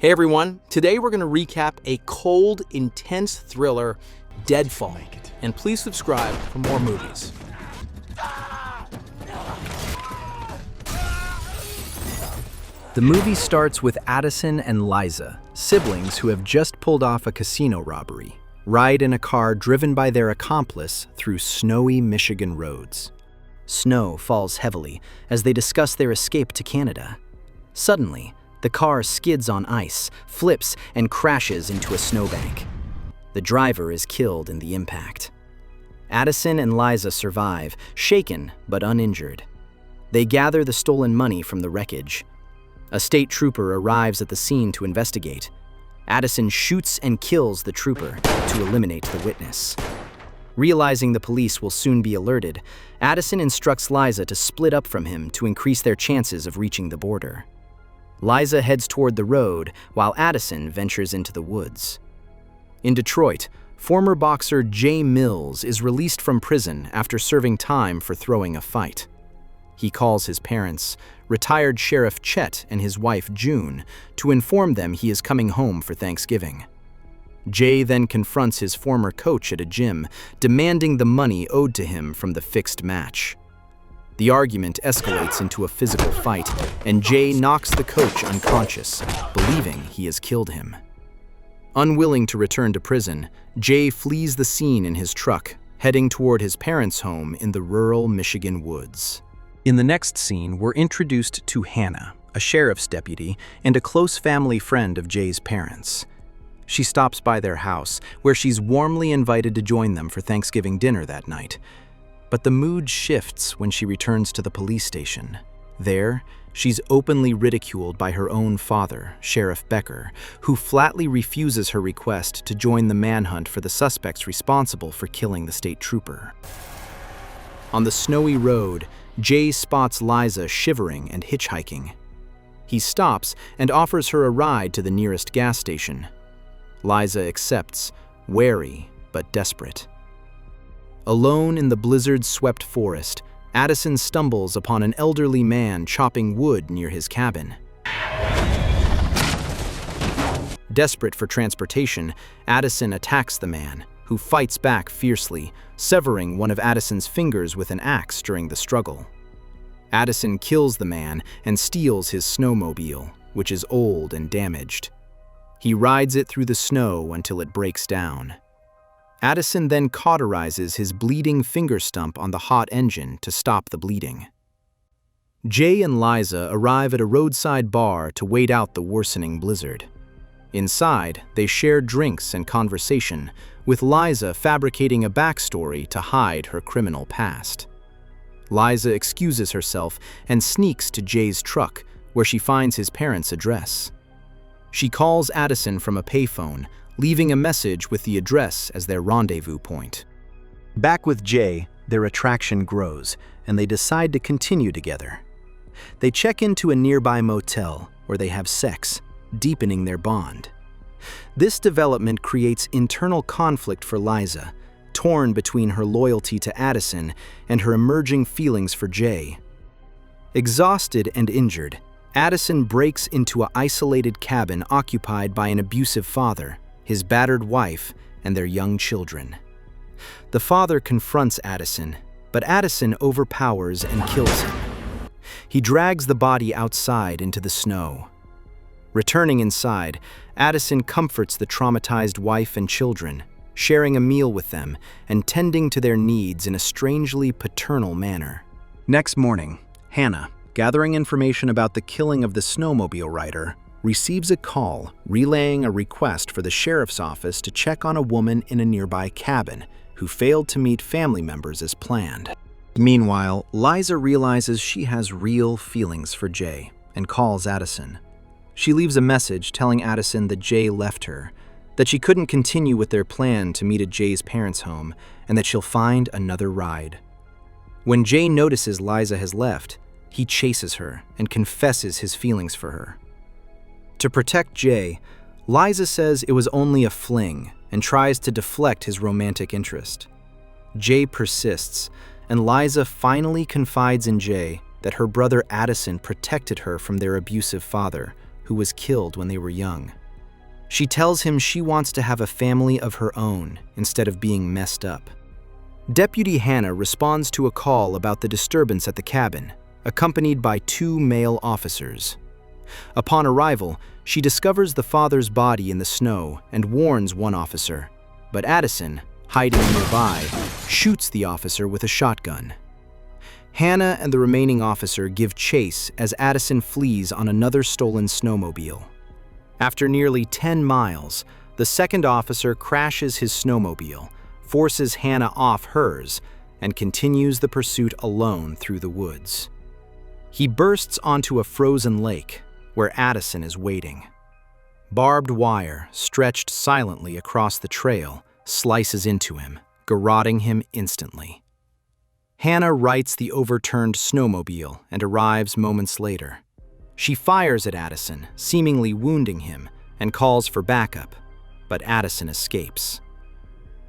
Hey everyone, today we're going to recap a cold, intense thriller, Deadfall. And please subscribe for more movies. The movie starts with Addison and Liza, siblings who have just pulled off a casino robbery, ride in a car driven by their accomplice through snowy Michigan roads. Snow falls heavily as they discuss their escape to Canada. Suddenly, the car skids on ice, flips, and crashes into a snowbank. The driver is killed in the impact. Addison and Liza survive, shaken but uninjured. They gather the stolen money from the wreckage. A state trooper arrives at the scene to investigate. Addison shoots and kills the trooper to eliminate the witness. Realizing the police will soon be alerted, Addison instructs Liza to split up from him to increase their chances of reaching the border. Liza heads toward the road, while Addison ventures into the woods. In Detroit, former boxer Jay Mills is released from prison after serving time for throwing a fight. He calls his parents, retired Sheriff Chet and his wife June, to inform them he is coming home for Thanksgiving. Jay then confronts his former coach at a gym, demanding the money owed to him from the fixed match. The argument escalates into a physical fight, and Jay knocks the coach unconscious, believing he has killed him. Unwilling to return to prison, Jay flees the scene in his truck, heading toward his parents' home in the rural Michigan woods. In the next scene, we're introduced to Hannah, a sheriff's deputy and a close family friend of Jay's parents. She stops by their house, where she's warmly invited to join them for Thanksgiving dinner that night. But the mood shifts when she returns to the police station. There, she's openly ridiculed by her own father, Sheriff Becker, who flatly refuses her request to join the manhunt for the suspects responsible for killing the state trooper. On the snowy road, Jay spots Liza shivering and hitchhiking. He stops and offers her a ride to the nearest gas station. Liza accepts, wary but desperate. Alone in the blizzard-swept forest, Addison stumbles upon an elderly man chopping wood near his cabin. Desperate for transportation, Addison attacks the man, who fights back fiercely, severing one of Addison's fingers with an axe during the struggle. Addison kills the man and steals his snowmobile, which is old and damaged. He rides it through the snow until it breaks down. Addison then cauterizes his bleeding finger stump on the hot engine to stop the bleeding. Jay and Liza arrive at a roadside bar to wait out the worsening blizzard. Inside, they share drinks and conversation, with Liza fabricating a backstory to hide her criminal past. Liza excuses herself and sneaks to Jay's truck, where she finds his parents' address. She calls Addison from a payphone, leaving a message with the address as their rendezvous point. Back with Jay, their attraction grows, and they decide to continue together. They check into a nearby motel, where they have sex, deepening their bond. This development creates internal conflict for Liza, torn between her loyalty to Addison and her emerging feelings for Jay. Exhausted and injured, Addison breaks into an isolated cabin occupied by an abusive father, his battered wife, and their young children. The father confronts Addison, but Addison overpowers and kills him. He drags the body outside into the snow. Returning inside, Addison comforts the traumatized wife and children, sharing a meal with them and tending to their needs in a strangely paternal manner. Next morning, Hannah, gathering information about the killing of the snowmobile rider, receives a call relaying a request for the sheriff's office to check on a woman in a nearby cabin who failed to meet family members as planned. Meanwhile, Liza realizes she has real feelings for Jay and calls Addison. She leaves a message telling Addison that Jay left her, that she couldn't continue with their plan to meet at Jay's parents' home, and that she'll find another ride. When Jay notices Liza has left, he chases her and confesses his feelings for her. To protect Jay, Liza says it was only a fling and tries to deflect his romantic interest. Jay persists, and Liza finally confides in Jay that her brother Addison protected her from their abusive father, who was killed when they were young. She tells him she wants to have a family of her own instead of being messed up. Deputy Hannah responds to a call about the disturbance at the cabin, accompanied by 2 male officers. Upon arrival, she discovers the father's body in the snow and warns one officer, but Addison, hiding nearby, shoots the officer with a shotgun. Hannah and the remaining officer give chase as Addison flees on another stolen snowmobile. After nearly 10 miles, the second officer crashes his snowmobile, forces Hannah off hers, and continues the pursuit alone through the woods. He bursts onto a frozen lake, where Addison is waiting. Barbed wire, stretched silently across the trail, slices into him, garroting him instantly. Hannah rights the overturned snowmobile and arrives moments later. She fires at Addison, seemingly wounding him, and calls for backup, but Addison escapes.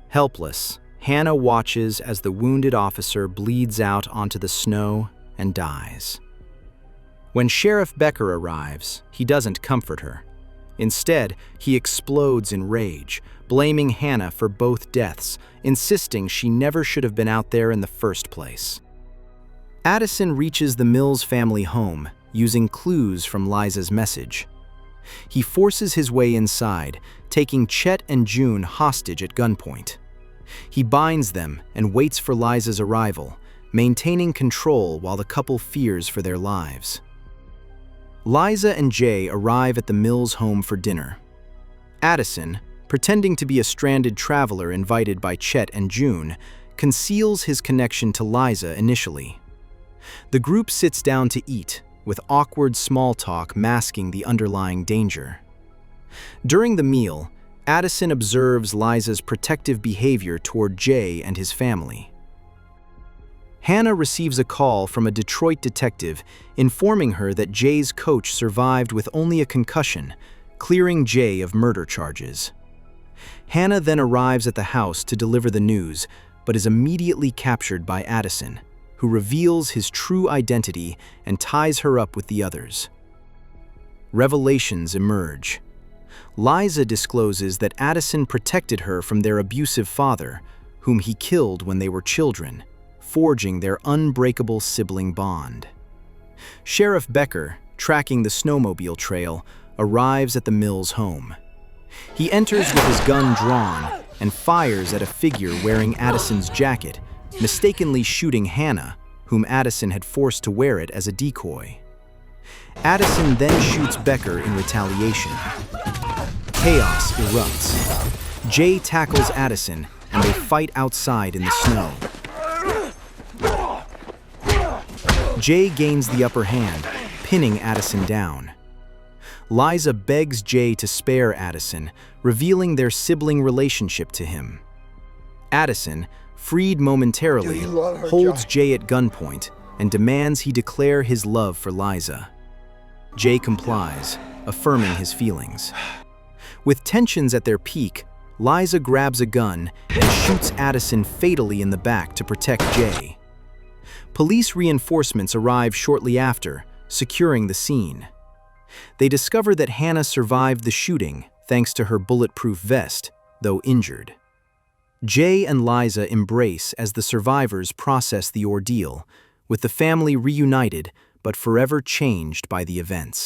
Helpless, Hannah watches as the wounded officer bleeds out onto the snow and dies. When Sheriff Becker arrives, he doesn't comfort her. Instead, he explodes in rage, blaming Hannah for both deaths, insisting she never should have been out there in the first place. Addison reaches the Mills family home, using clues from Liza's message. He forces his way inside, taking Chet and June hostage at gunpoint. He binds them and waits for Liza's arrival, maintaining control while the couple fears for their lives. Liza and Jay arrive at the Mills home for dinner. Addison, pretending to be a stranded traveler invited by Chet and June, conceals his connection to Liza initially. The group sits down to eat, with awkward small talk masking the underlying danger. During the meal, Addison observes Liza's protective behavior toward Jay and his family. Hannah receives a call from a Detroit detective informing her that Jay's coach survived with only a concussion, clearing Jay of murder charges. Hannah then arrives at the house to deliver the news, but is immediately captured by Addison, who reveals his true identity and ties her up with the others. Revelations emerge. Liza discloses that Addison protected her from their abusive father, whom he killed when they were children, forging their unbreakable sibling bond. Sheriff Becker, tracking the snowmobile trail, arrives at the Mills home. He enters with his gun drawn and fires at a figure wearing Addison's jacket, mistakenly shooting Hannah, whom Addison had forced to wear it as a decoy. Addison then shoots Becker in retaliation. Chaos erupts. Jay tackles Addison, and they fight outside in the snow. Jay gains the upper hand, pinning Addison down. Liza begs Jay to spare Addison, revealing their sibling relationship to him. Addison, freed momentarily, holds Jay at gunpoint and demands he declare his love for Liza. Jay complies, affirming his feelings. With tensions at their peak, Liza grabs a gun and shoots Addison fatally in the back to protect Jay. Police reinforcements arrive shortly after, securing the scene. They discover that Hannah survived the shooting thanks to her bulletproof vest, though injured. Jay and Liza embrace as the survivors process the ordeal, with the family reunited but forever changed by the events.